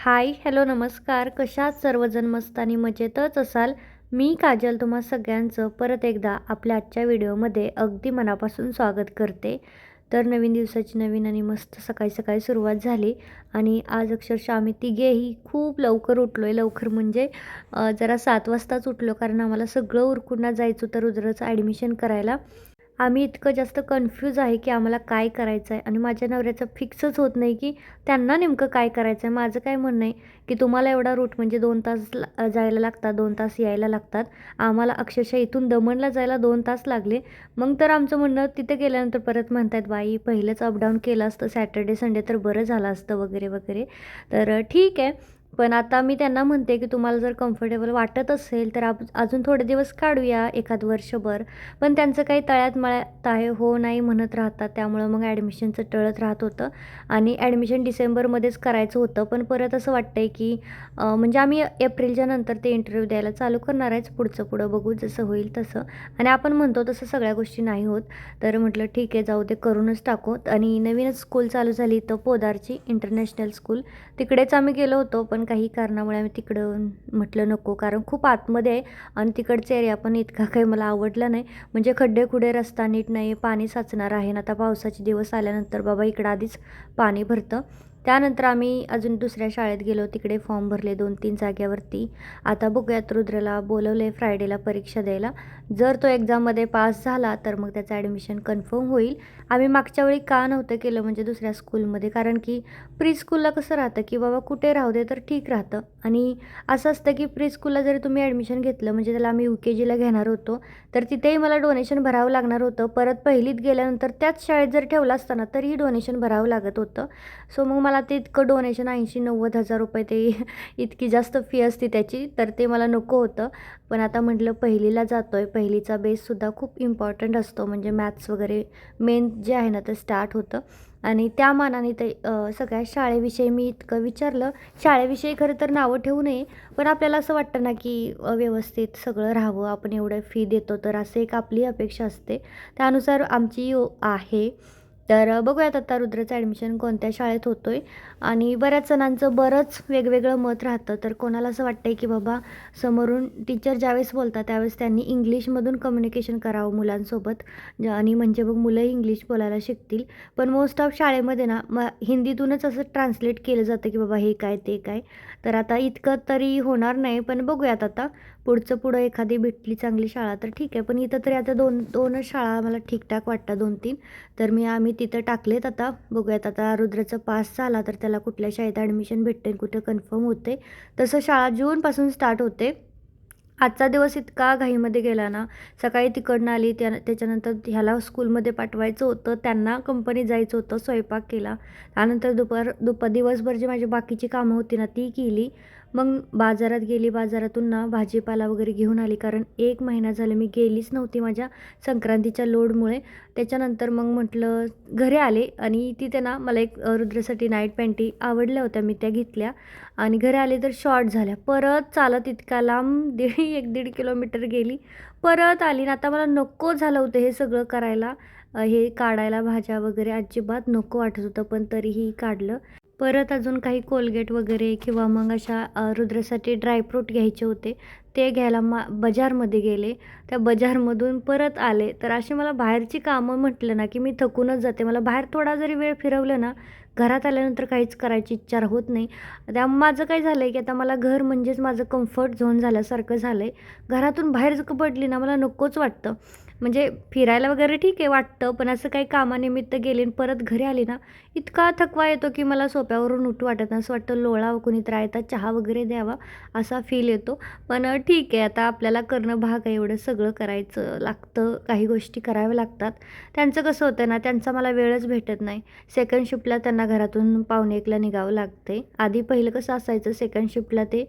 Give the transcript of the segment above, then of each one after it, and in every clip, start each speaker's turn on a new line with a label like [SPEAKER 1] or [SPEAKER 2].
[SPEAKER 1] हाय, hello, नमस्कार. कशा आहात सर्वजण? मस्त आणि मजेतच असाल. मी काजल तुम्हा सगळ्यांचं परत एकदा आपल्या आजच्या व्हिडिओमध्ये अगदी मनापासून स्वागत करते. तर नवीन दिवसाची नवीन आणि मस्त सकाळी-सकाळी सुरुवात झाली आणि आज अक्षरशः आम्ही तिघेही खूप लवकर उठलो आहे. लवकर म्हणजे जरा 7 वाजताच उठलो कारण आम्हाला सगळं उरकून जायचं होतं रुद्रचं ॲडमिशन करायला. आम्ही इतकं जास्त कन्फ्यूज आहे, की आम्हाला काय करायचं आहे आणि माझ्या नवऱ्याचं फिक्सच होत नाही, की त्यांना नेमकं काय करायचं आहे. माझं काय म्हणणं आहे, की तुम्हाला एवढा रूट म्हणजे 2 तास जायला लागतात, 2 तास यायला लागतात. आम्हाला अक्षरशः इथून दमणला जायला 2 तास लागले. मग तर आमचं म्हणणं तिथे गेल्यानंतर परत म्हणतायत, "बाई पहिलंच अपडाऊन केलं असतं सॅटर्डे, संडे तर बरं झालं असतं" वगैरे, वगैरे. तर ठीक आहे. पण आता मी त्यांना म्हणते, की तुम्हाला जर कम्फर्टेबल वाटत असेल, तर अजून थोडे दिवस काढूया, एखाद वर्षभर. पण त्यांचं काही तळ्यात-मळ्यात आहे, हो, नाही म्हणत राहतात. त्यामुळं मग ॲडमिशनचं टळत राहत होतं आणि ॲडमिशन डिसेंबरमध्येच करायचं होतं. पण परत असं वाटतंय, की म्हणजे आम्ही एप्रिलच्या नंतर ते इंटरव्ह्यू द्यायला चालू करणार आहेच. पुढचं पुढं बघू जसं होईल तसं. आणि आपण म्हणतो तसं सगळ्या गोष्टी नाही होत. तर म्हटलं ठीक आहे, जाऊ दे, करूनच टाकू. आणि नवीनच स्कूल चालू झाली इथं पोदारची इंटरनॅशनल स्कूल. तिकडेच आम्ही गेलो होतो, पण काही कारणामुळे आम्ही तिकडं म्हटलं नको, कारण खूप आतमध्ये आहे आणि तिकडचा एरिया पण इतका काही मला आवडला नाही. म्हणजे खड्डे-खुडे, रस्ता नीट नाही, पाणी साचणार आहे आणि आता पावसाचे दिवस आल्यानंतर बाबा इकडं आधीच पाणी भरतं. त्यानंतर आम्ही अजून दुसऱ्या शाळेत गेलो, तिकडे फॉर्म भरले 2-3 जागेवरती. आता बघूयात, रुद्रला बोलवलं आहे फ्रायडेला परीक्षा द्यायला. जर तो एक्झाममध्ये पास झाला तर मग त्याचं ॲडमिशन कन्फर्म होईल. आम्ही मागच्या वेळी का नव्हतं केलं म्हणजे दुसऱ्या स्कूलमध्ये, कारण की प्री स्कूलला कसं राहतं, की बाबा कुठे राहू दे तर ठीक राहतं. आणि असं असतं, की प्री स्कूलला जरी तुम्ही ॲडमिशन घेतलं म्हणजे त्याला आम्ही UKGला घेणार होतो, तर तिथेही मला डोनेशन भरावं लागणार होतं. परत पहिलीत गेल्यानंतर त्याच शाळेत जर ठेवलं असताना तरीही डोनेशन भरावं लागत होतं. सो मग मला ते इतकं डोनेशन 80-90 हजार रुपये ते इतकी जास्त फी असते त्याची, तर ते मला नको होतं. पण आता म्हटलं पहिलीला जातो आहे, पहिलीचा बेससुद्धा खूप इम्पॉर्टंट असतो, म्हणजे मॅथ्स वगैरे मेन जे आहे ना ते स्टार्ट होतं. आणि त्या मानाने ते सगळ्या शाळेविषयी मी इतकं विचारलं. शाळेविषयी खरं तर नावं ठेवू नये, पण आपल्याला असं वाटतं ना, की व्यवस्थित सगळं राहावं, आपण एवढं फी देतो तर असं एक आपली अपेक्षा असते. त्यानुसार आमची आहे. तर बघूयात आता रुद्रचं ॲडमिशन कोणत्या शाळेत होतो आहे. आणि बऱ्याच जणांचं बरंच वेगवेगळं मत राहतं. तर कोणाला असं वाटतं आहे, की बाबा समोरून टीचर ज्यावेळेस बोलतात त्यावेळेस त्यांनी इंग्लिशमधून कम्युनिकेशन करावं मुलांसोबत, आणि म्हणजे मग मुलंही इंग्लिश बोलायला शिकतील. पण मोस्ट ऑफ शाळेमध्ये ना हिंदीतूनच असं ट्रान्सलेट केलं जातं, की बाबा हे काय ते काय. तर आता इतकं तरी होणार नाही, पण बघूयात आता. पुढचं पुढं एखादी भेटली चांगली शाळा तर ठीक आहे. पण इथं तरी आता 2-2च शाळा मला ठीकठाक वाटतात, 2-3. तर आम्ही तिथं टाकलेत आता. बघूयात आता रुद्रचा पास झाला तर त्याला कुठल्या शाळेत ॲडमिशन भेटते, कुठं कन्फर्म होते. तसं शाळा जूनपासून स्टार्ट होते. आजचा दिवस इतका घाईमध्ये गेला ना, सकाळी तिकडनं आली, त्याच्यानंतर ह्याला स्कूलमध्ये पाठवायचं होतं, त्यांना कंपनीत जायचं होतं, स्वयंपाक केला. त्यानंतर दिवसभर जी माझी बाकीची कामं होती ना ती केली. मग बाजारात गेली, बाजारातून ना भाजीपाला वगैरे घेऊन आली, कारण 1 महिना झालं मी गेलीच नव्हती माझ्या संक्रांतीच्या लोडमुळे. त्याच्यानंतर मग म्हटलं घरी आले आणि तिथे ना मला एक रुद्रसाठी नाईट पॅन्टी आवडल्या होत्या, मी त्या घेतल्या आणि घरी आले तर शॉर्ट झाल्या. परत चालत इतका लांब 1-1.5 किलोमीटर गेली. परत आली आणि आता मला नको झालं होतं हे सगळं करायला. हे काढायला भाज्या वगैरे अजिबात नको वाटत होतं, पण तरीही काढलं. परत अजून काही कोलगेट वगैरे किंवा मग अशा रुद्रसाठी ड्रायफ्रूट घ्यायचे होते. ते घ्यायला बाजारमध्ये गेले. त्या बाजारमधून परत आले. तर अशी मला बाहेरची कामं म्हटलं ना, की मी थकूनच जाते. मला बाहेर थोडा जरी वेळ फिरवलं ना, घरात आल्यानंतर काहीच करायची इच्छा होत नाही. त्यामुळे माझं काय झालं आहे, की आता मला घर म्हणजेच माझं कम्फर्ट झोन झाल्यासारखं झालं आहे. घरातून बाहेर जर पडली ना, मला नकोच वाटतं. म्हणजे फिरायला वगैरे ठीक आहे वाटतं, पण असं काही कामानिमित्त गेले आणि परत घरी आली ना, इतका थकवा येतो, की मला सोफ्यावरून उठू वाटत नाही. असं वाटतं लोळावं, कुणीतरी आहे तर चहा वगैरे द्यावा, असा फील येतो. पण ठीक आहे, आता आपल्याला करणं भाग आहे, एवढं सगळं करायचं लागतं, काही गोष्टी कराव्या लागतात. त्यांचं कसं होतं ना, त्यांचा मला वेळच भेटत नाही. सेकंड शिफ्टला त्यांना घरातून 12:45ला निघावं लागते. आधी पहिलं कसं असायचं, सेकंड शिफ्टला ते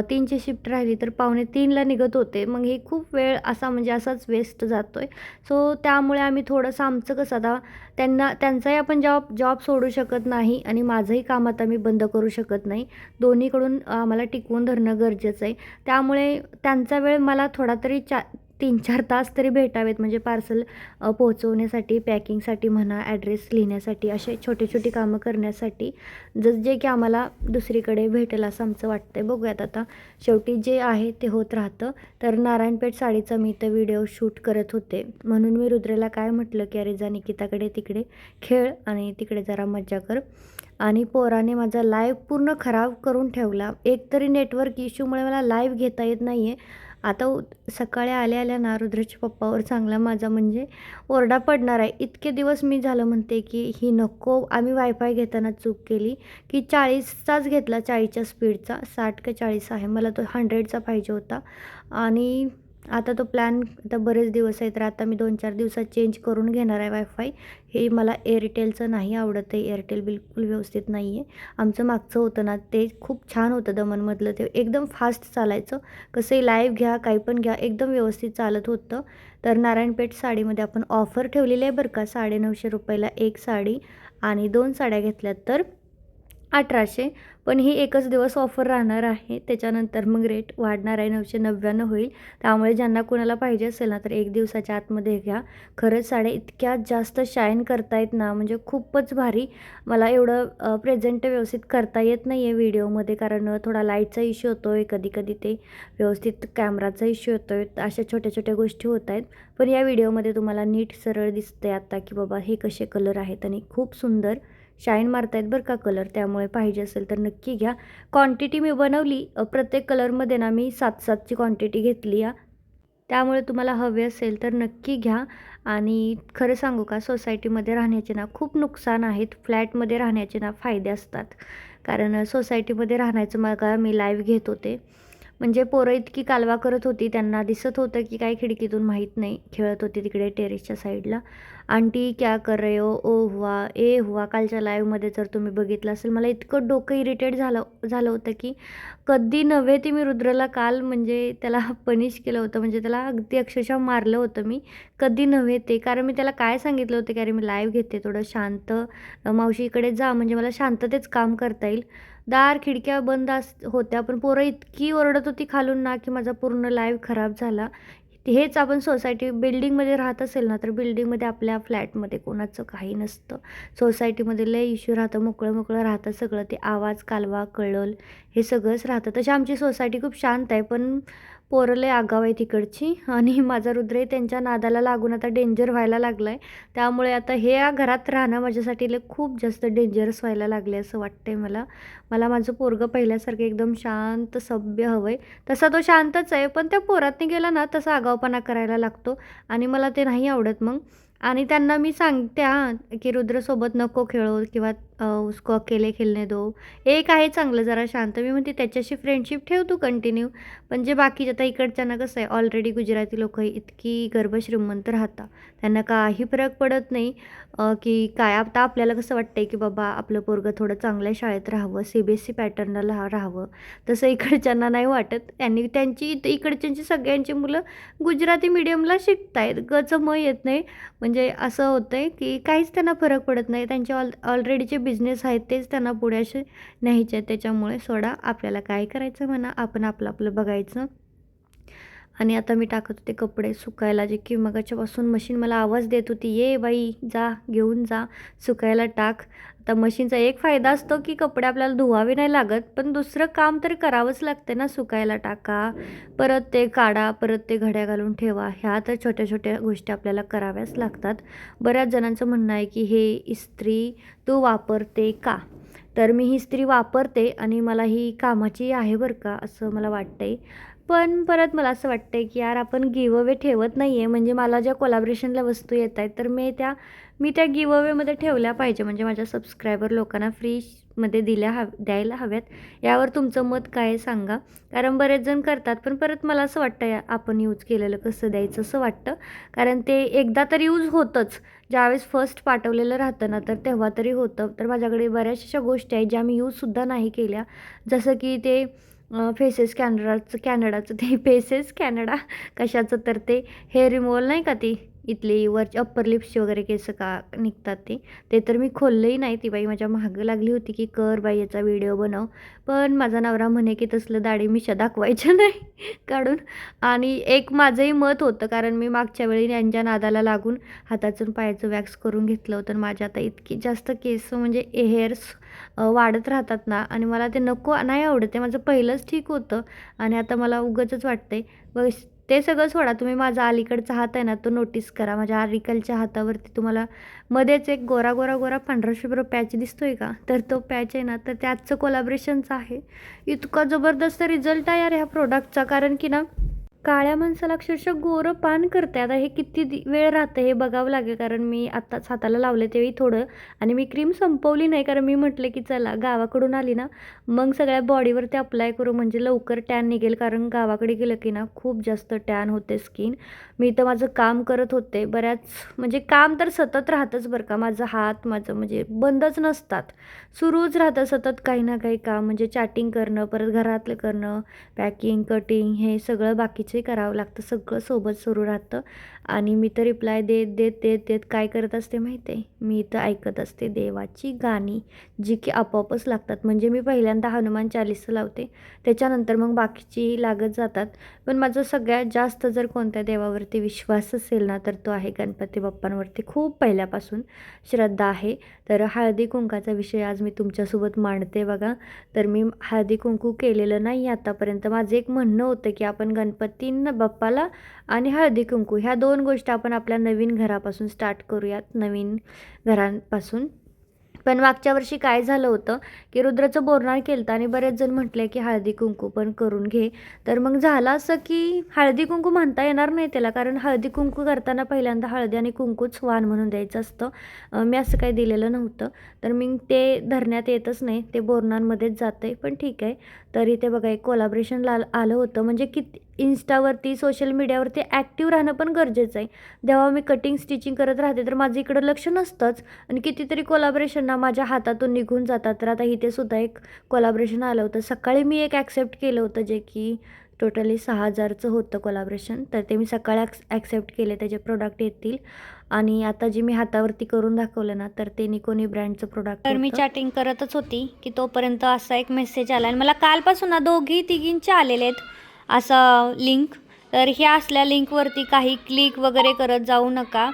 [SPEAKER 1] 3ची शिफ्ट राहिली तर 2:45ला निघत होते. मग हे खूप वेळ असा म्हणजे असाच वेस्ट जातो आहे. सो त्यामुळे आम्ही थोडंसं आमचं कसं आता त्यांचाही आपण जॉब जॉब सोडू शकत नाही आणि माझंही काम आता मी बंद करू शकत नाही. दोन्हीकडून आम्हाला टिकवून धरणं गरजेचं आहे. त्यामुळे त्यांचा वेळ मला थोडा तरी 3-4 तास तरी भेटावेत, म्हणजे पार्सल पोहोचवण्यासाठी, पॅकिंगसाठी म्हणा, ॲड्रेस लिहिण्यासाठी, असे छोटी-छोटी कामं करण्यासाठी, जे की आम्हाला दुसरीकडे भेटेल असं आमचं वाटतं आहे. बघूयात आता, शेवटी जे आहे ते होत राहतं. तर नारायणपेठ साडीचा मी इथं व्हिडिओ शूट करत होते, म्हणून मी रुद्रला काय म्हटलं की अरे जा निकिताकडे, तिकडे खेळ आणि तिकडे जरा मज्जा कर. आणि पोराने माझा लाईव्ह पूर्ण खराब करून ठेवला. एकतरी नेटवर्क इश्यूमुळे मला लाईव्ह घेता येत नाही आहे. आता सकाळी आल्या ना रुद्रच्या पप्पावर चांगला माझा म्हणजे ओरडा पडणार आहे. इतके दिवस मी झालं म्हणते की ही नको, आम्ही वायफाय घेताना चूक केली की 40चाच घेतला, 40च्या स्पीडचा. 60 का 40 आहे, मला तो 100चा पाहिजे होता. आणि आता तो प्लॅन आता बरेच दिवस आहे, तर आता मी 2-4 दिवसात चेंज करून घेणार आहे वायफाय. हे मला एअरटेलचं नाही आवडत आहे, एअरटेल बिलकुल व्यवस्थित नाही आहे. आमचं मागचं होतं ना ते खूप छान होतं दमनमधलं, ते एकदम फास्ट चालायचं. कसंही लाईव्ह घ्या, काही पण घ्या, एकदम व्यवस्थित चालत होतं. तर नारायणपेठ साडीमध्ये आपण ऑफर ठेवलेली आहे बरं का, ₹950 एक साडी आणि 2 साड्या घेतल्यात तर 1800. पण ही एकच दिवस ऑफर राहणार आहे, त्याच्यानंतर मग रेट वाढणार आहे, 999 होईल. त्यामुळे ज्यांना कोणाला पाहिजे असेल ना तर एक दिवसाच्या आतमध्ये घ्या. खरंच साड्या इतक्या जास्त शाईन करतायत ना, म्हणजे खूपच भारी. मला एवढं प्रेझेंट व्यवस्थित करता येत नाही आहे व्हिडिओमध्ये, कारण थोडा लाईटचा इश्यू होतो आहे, कधी-कधी ते व्यवस्थित कॅमेराचा इश्यू होतो आहे, अशा छोट्या-छोट्या गोष्टी होत आहेत. पण या व्हिडिओमध्ये तुम्हाला नीट सरळ दिसते आता की बाबा हे कसे कलर आहेत आणि खूप सुंदर शाईन मारतायत बरं का कलर. त्यामुळे पाहिजे असेल तर नक्की घ्या. क्वांटिटी मी बनवली, प्रत्येक कलरमध्ये ना मी 7-7ची क्वांटिटी घेतली आहे. त्यामुळे तुम्हाला हवे असेल तर नक्की घ्या. आणि खरं सांगू का, सोसायटीमध्ये राहण्याचे ना खूप नुकसान आहेत, फ्लॅटमध्ये राहण्याचे ना फायदे असतात. कारण सोसायटीमध्ये राहण्याचं मग मी लाईव्ह घेत होते, म्हणजे पोरं इतकी कालवा करत होती, त्यांना दिसत होतं की काय खिडकीतून माहीत नाही, खेळत होती तिकडे टेरेसच्या साईडला. आंटी क्या कर रहे हो, ओ हुआ ए हुआ. कालच्या लाईव्हमध्ये जर तुम्ही बघितलं असेल, मला इतकं डोकं इरिटेट झालं झालं होतं की कधी नव्हे ते मी रुद्रला काल म्हणजे त्याला पनिश केलं होतं, म्हणजे त्याला अगदी अक्षरशः मारलं होतं मी. कधी नव्हे ते, कारण मी त्याला काय सांगितलं होतं की अरे मी लाईव्ह घेते, थोडं शांत मावशीकडे जा, म्हणजे मला शांततेच काम करता येईल. दार खिडक्या बंद होत्या, पण पोरं इतकी ओरडत होती खालून ना की माझा पूर्ण लाईव्ह खराब झाला. हेच आपण सोसायटी बिल्डिंगमध्ये राहत असेल ना, तर बिल्डिंगमध्ये आपल्या फ्लॅटमध्ये कोणाचं काही नसतं. सोसायटीमध्ये लय इश्यू राहतं, मोकळं-मोकळं राहतं सगळं. ते आवाज, कालवा, कळल हे सगळंच राहतं. तशी आमची सोसायटी खूप शांत आहे, पण पोरं लय आगाऊ आहे तिकडची. आणि माझा रुद्रही त्यांच्या नादाला लागून आता डेंजर व्हायला लागला आहे. त्यामुळे आता हे या घरात राहणं माझ्यासाठी लय खूप जास्त डेंजरस व्हायला लागले असं वाटतंय मला. मला माझं पोरगं पहिल्यासारखं एकदम शांत, सभ्य हवं आहे. तसा तो शांतच आहे, पण त्या पोरातनी गेला ना तसा आगाऊपणा करायला लागतो आणि मला ते नाही आवडत मग. आणि त्यांना मी सांगते हां, की रुद्रसोबत नको खेळू किंवा उसको अकेले खेळणे दो. एक आहे चांगलं जरा शांत, मी म्हणते त्याच्याशी फ्रेंडशिप ठेव तू कंटिन्यू. पण जे बाकीचे आता इकडच्यांना कसं आहे, ऑलरेडी गुजराती लोकं इतकी गर्भश्रीमंत राहतात, त्यांना काही फरक पडत नाही की काय. आता आपल्याला कसं वाटतंय की बाबा आपलं पोरगं थोडं चांगल्या शाळेत राहावं, CBSE पॅटर्नला राहावं, तसं इकडच्यांना नाही वाटत. त्यांची इकडच्यांची सगळ्यांची मुलं गुजराती मीडियमला शिकत आहेत, गचम येत नाही. म्हणजे असं होतं आहे की काहीच त्यांना फरक पडत नाही, त्यांचे ऑलरेडीचे बिझनेस आहेत तेच त्यांना पुढे असे न्यायचे आहेत. त्याच्यामुळे सोडा, आपल्याला काय करायचं म्हणा, आपण आपलं आपलं बघायचं. आणि आता मी टाकत होते कपडे सुकायला, जे की मगाच्यापासून मशीन मला आवाज देत होती, ये बाई जा घेऊन जा सुकायला टाक. आता मशीनचा एक फायदा असतो की कपडे आपल्याला धुवावे नाही लागत, पण दुसरं काम तर करावंच लागते ना. सुकायला टाका, परत ते काढा, परत ते घड्या घालून ठेवा, ह्या तर छोट्या छोट्या गोष्टी आपल्याला कराव्याच लागतात. बऱ्याच जणांचं म्हणणं आहे की हे इस्त्री तू वापरते का, तर मी ही इस्त्री वापरते आणि मला ही कामाची आहे बरं का, असं मला वाटतंय. पण परत मला असं वाटतंय की यार आपण गिव्ह अवे ठेवत नाही आहे, म्हणजे मला ज्या कोलॅबोरेशनला वस्तू येत आहेत तर मी त्या गिव्ह अवेमध्ये ठेवल्या पाहिजे, म्हणजे माझ्या सबस्क्रायबर लोकांना फ्रीमध्ये द्यायला हव्यात. यावर तुमचं मत काय आहे सांगा, कारण बरेच जण करतात, पण परत मला असं वाटतं आपण यूज केलेलं कसं द्यायचं असं वाटतं. कारण ते एकदा तर यूज होतंच, ज्यावेळेस फर्स्ट पाठवलेलं राहतं ना तर तेव्हा तरी होतं. तर माझ्याकडे बऱ्याच अशा गोष्टी आहेत ज्या मी यूजसुद्धा नाही केल्या, जसं की ते फेसेस कॅनडाचं ते फेसेस कॅनडा कशाचं तर ते हेअर रिमूव्हल नाही का, ती इथली वरची अप्पर लिप्सची वगैरे केस का निघतात ते तर मी खोललंही नाही. ती बाई माझ्या मागं लागली होती की कर बाई याचा व्हिडिओ बनव. पण माझा नवरा म्हणे की तसलं दाढी मिशा दाखवायच्या नाही काढून. आणि एक माझंही मत होतं, कारण मी मागच्या वेळी यांच्या नादाला लागून हाताचं पायाचं वॅक्स करून घेतलं होतं. आणि माझ्या आता इतकी जास्त केस म्हणजे हेअर्स वाढत राहतात ना, आणि मला ते नको नाही आवडत आहे. माझं पहिलंच ठीक होतं आणि आता मला उगाचच वाटतंय. बस ते सगळं सोडा, तुम्ही माझा अलीकडचा हात आहे ना तो नोटीस करा. माझ्या अलीकडच्या हातावरती तुम्हाला मध्येच एक गोरा गोरा गोरा पांढरा शुभ्र पॅच दिसतोय का, तर तो पॅच आहे ना तर त्याचं कोलॅबरेशनचं आहे. इतका जबरदस्त रिझल्ट आहे यार ह्या प्रोडक्टचा, कारण की ना काळ्या माणसाला अक्षरशः गोरं पान करते. आता हे किती वेळ राहतं हे बघावं लागेल, कारण मी आत्ताच हाताला लावले तेही थोडं, आणि मी क्रीम संपवली नाही, कारण मी म्हटलं की चला गावाकडून आली ना मग सगळ्या बॉडीवर ते अप्लाय करू, म्हणजे लवकर टॅन निघेल. कारण गावाकडे गेलं की ना खूप जास्त टॅन होते स्किन. मी तर माझं काम करत होते बऱ्याच, म्हणजे काम तर सतत राहतंच बरं का. माझं हात माझं म्हणजे बंदच नसतात, सुरूच राहतं सतत काही ना काही काम. म्हणजे चॅटिंग करणं, परत घरातलं करणं, पॅकिंग, कटिंग, हे सगळं बाकीचे करावं लागतं, सगळं सोबत सुरू राहतं. आणि मी तर रिप्लाय देत देत देत देत काय करत असते माहिती आहे, मी तर ऐकत असते देवाची गाणी, जी की आपोआपच लागतात. म्हणजे मी पहिल्यांदा हनुमान चालीसा लावते, त्याच्यानंतर मग बाकीची लागत जातात. पण माझं सगळ्यात जास्त जर कोणत्या देवावरती विश्वास असेल ना तर तो आहे गणपती बाप्पांवरती. खूप पहिल्यापासून श्रद्धा आहे. तर हळदी कुंकाचा विषय आज मी तुमच्यासोबत मांडते बघा. तर मी हळदी कुंकू केलेलं नाही आतापर्यंत. माझं एक म्हणणं होतं की आपण गणपतींना बाप्पाला आणि हळदी कुंकू ह्या 2 गोष्टी आपण आपल्या नवीन घरापासून स्टार्ट करूयात, नवीन घरांपासून. पण मागच्या वर्षी काय झालं होतं की रुद्राचं बोरनान केलं होतं, आणि बरेच जण म्हटले की हळदी कुंकू पण करून घे. तर मग झालं असं की हळदी कुंकू म्हणता येणार नाही त्याला, कारण हळदी कुंकू करताना पहिल्यांदा हळदी आणि कुंकूच वाण म्हणून द्यायचं असतं. मी असं काही दिलेलं नव्हतं, तर मी ते धरण्यात येतच नाही, ते बोरनांमध्येच जातं आहे. पण ठीक आहे. तर इथे बघा एक कोलॅबरेशन आलं होतं. म्हणजे किती इन्स्टावरती सोशल मीडियावरती ॲक्टिव्ह राहणं पण गरजेचं आहे. जेव्हा मी कटिंग स्टिचिंग करत राहते तर माझं इकडं लक्ष नसतंच, आणि कितीतरी कोलॅबरेशन ना माझ्या हातातून निघून जातात. तर आता इथे सुद्धा एक कोलॅबरेशन आलं होतं. सकाळी मी एक ॲक्सेप्ट केलं होतं, जे की टोटली 6,000चं होतं कोलॅबरेशन. तर ते मी सकाळी ॲक्सेप्ट केले, त्याचे प्रोडक्ट येतील. आणि आता जे मी हातावरती करून दाखवलं ना तर ते निकोनी ब्रँडचं प्रोडक्ट. तर मी चॅटिंग करतच होती की तोपर्यंत असा एक मेसेज आला, आणि मला कालपासून ना दोघी तिघींचे आलेले आहेत असं लिंक. तर ह्या असल्या लिंकवरती काही क्लिक वगैरे करत जाऊ नका,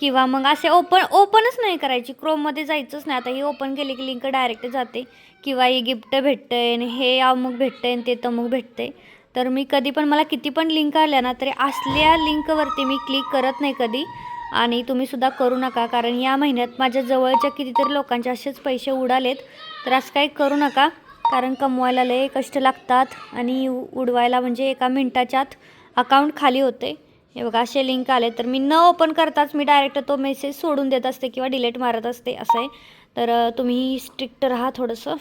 [SPEAKER 1] किंवा मग असे ओपनच नाही करायची, क्रोममध्ये जायचंच नाही. आता ही ओपन केली की लिंक डायरेक्ट जाते, किंवा ही गिफ्ट भेटतंय आणि हे अमुक भेटतंय आणि ते तमुक भेटतंय. तर मी कधी पण, मला किती पण लिंक आल्या ना तरी असल्या लिंकवरती मी क्लिक करत नाही कधी. आणि तुम्हीसुद्धा करू नका, कारण या महिन्यात माझ्या जवळच्या कितीतरी लोकांचे असेच पैसे उडालेत. तर असं काही करू नका, कारण कमवायला लय कष्ट लागतात, आणि उडवायला म्हणजे एका मिनटाच्या आत अकाउंट खाली होते. हे बघा असे लिंक आले, तर मी न ओपन करताच मी डायरेक्ट तो मेसेज सोडून देत असते किंवा डिलीट मारत असते, असं आहे. तर तुम्ही स्ट्रिक्ट राहा थोडंसं.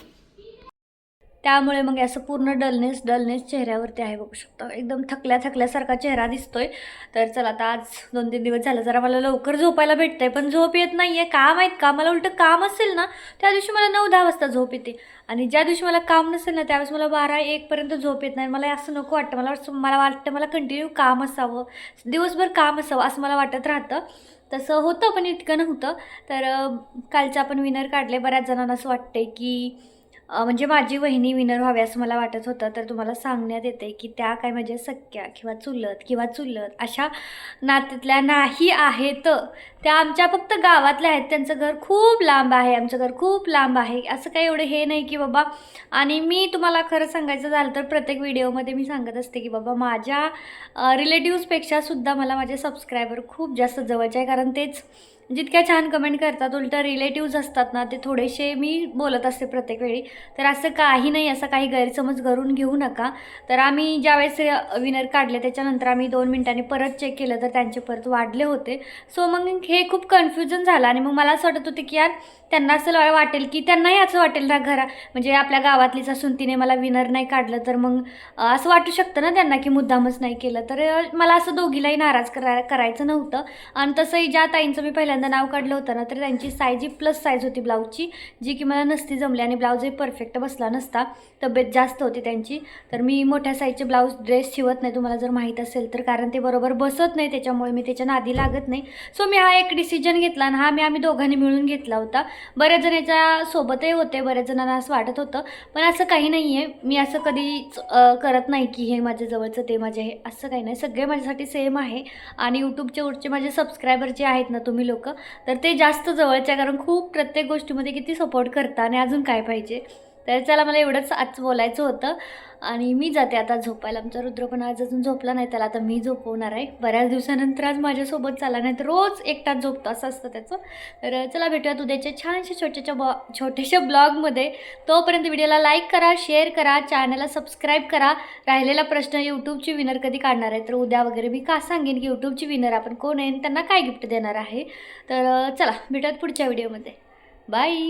[SPEAKER 1] त्यामुळे मग असं पूर्ण डलनेस चेहऱ्यावरती आहे, बघू शकता. एकदम थकल्यासारखा चेहरा दिसतोय. तर चला आता आज 2-3 दिवस झालं जरा मला लवकर झोपायला भेटतंय, पण झोप येत नाही आहे. का माहीत का? मला उलटं काम असेल ना त्या दिवशी मला 9-10 वाजता झोप येते, आणि ज्या दिवशी मला काम नसेल ना त्यावेळेस मला 12-1 पर्यंत झोप येत नाही. मला असं नको वाटतं. मला वाटतं मला कंटिन्यू काम असावं, दिवसभर काम असावं असं मला वाटत राहतं. तसं होतं पण इतकं नव्हतं. तर कालचं आपण विनर काढले. बऱ्याच जणांना असं वाटतंय की म्हणजे माझी वहिनी विनर व्हावी असं मला वाटत होतं. तर तुम्हाला सांगण्यात येते की त्या काय माझ्या सख्या किंवा चुलत अशा नात्यातल्या नाही आहेत. त्या आमच्या फक्त गावातल्या आहेत. त्यांचं घर खूप लांब आहे, आमचं घर खूप लांब आहे. असं काही एवढं हे नाही की बाबा. आणि मी तुम्हाला खरं सांगायचं झालं तर प्रत्येक व्हिडिओमध्ये मी सांगत असते की बाबा माझ्या रिलेटिव्सपेक्षासुद्धा मला माझे सबस्क्रायबर खूप जास्त जवळचे आहे, कारण तेच जितक्या छान कमेंट करतात. उलटं रिलेटिव्ज असतात ना ते थोडेसे मी बोलत असते प्रत्येक वेळी. तर असं काही नाही, असा काही गैरसमज करून घेऊ नका. तर आम्ही ज्यावेळेस विनर काढले त्याच्यानंतर आम्ही 2 मिनिटांनी परत चेक केलं तर त्यांचे परत वाढले होते. सो मग हे खूप कन्फ्युजन झालं, आणि मग मला असं वाटत होते की यार त्यांना असं वाटेल की त्यांनाही असं वाटेल ना म्हणजे आपल्या गावातलीच असून तिने मला विनर नाही काढलं तर मग असं वाटू शकतं ना त्यांना की मुद्दामच नाही केलं. तर मला असं दोघीलाही नाराज करायचं नव्हतं. आणि तसंही ज्या ताईंचं मी पहिल्यांदा नाव काढलं होतं ना, तर त्यांची साईज ही प्लस साईज होती ब्लाऊजची, जी की मला नसती जमली आणि ब्लाऊजही परफेक्ट बसला नसता. तब्येत जास्त होती त्यांची. तर मी मोठ्या साईजचे ब्लाऊज ड्रेस शिवत नाही, तुम्हाला जर माहीत असेल तर, कारण ते बरोबर बसत नाही, त्याच्यामुळे मी त्याच्या नादी लागत नाही. सो मी हा एक डिसिजन घेतला आणि हा आम्ही दोघांनी मिळून घेतला होता. बऱ्याच जण याच्या सोबतही होते, बऱ्याच जणांना असं वाटत होतं, पण असं काही नाही आहे. मी असं कधीच करत नाही की हे माझ्या जवळचं ते माझे हे, असं काही नाही. सगळे माझ्यासाठी सेम आहे. आणि यूट्यूबचे उरचे माझे सबस्क्रायबर जे आहेत ना तुम्ही लोक, तर ते जास्त जवळचे, कारण खूप प्रत्येक गोष्टीमध्ये किती सपोर्ट करता आणि अजून काय पाहिजे. तर चला, मला एवढंच आज बोलायचं होतं आणि मी जाते आता झोपायला. आमचा रुद्र पण आज अजून झोपला नाही, त्याला आता मी झोपवणार आहे. बऱ्याच दिवसानंतर आज माझ्यासोबत चालला, नाही तर रोज एकटाच झोपतो, असं असतं त्याचं. तर चला, भेटूयात उद्याच्या छानशा छोट्याशा ब्लॉगमध्ये. तोपर्यंत व्हिडिओला लाईक करा, शेअर करा, चॅनलला सबस्क्राईब करा. राहिलेला प्रश्न, यूट्यूबची विनर कधी काढणार आहे, तर उद्या वगैरे मी का सांगेन की यूट्यूबची विनर आपण कोण आहे, त्यांना काय गिफ्ट देणार आहे. तर चला, भेटूयात पुढच्या व्हिडिओमध्ये. बाय.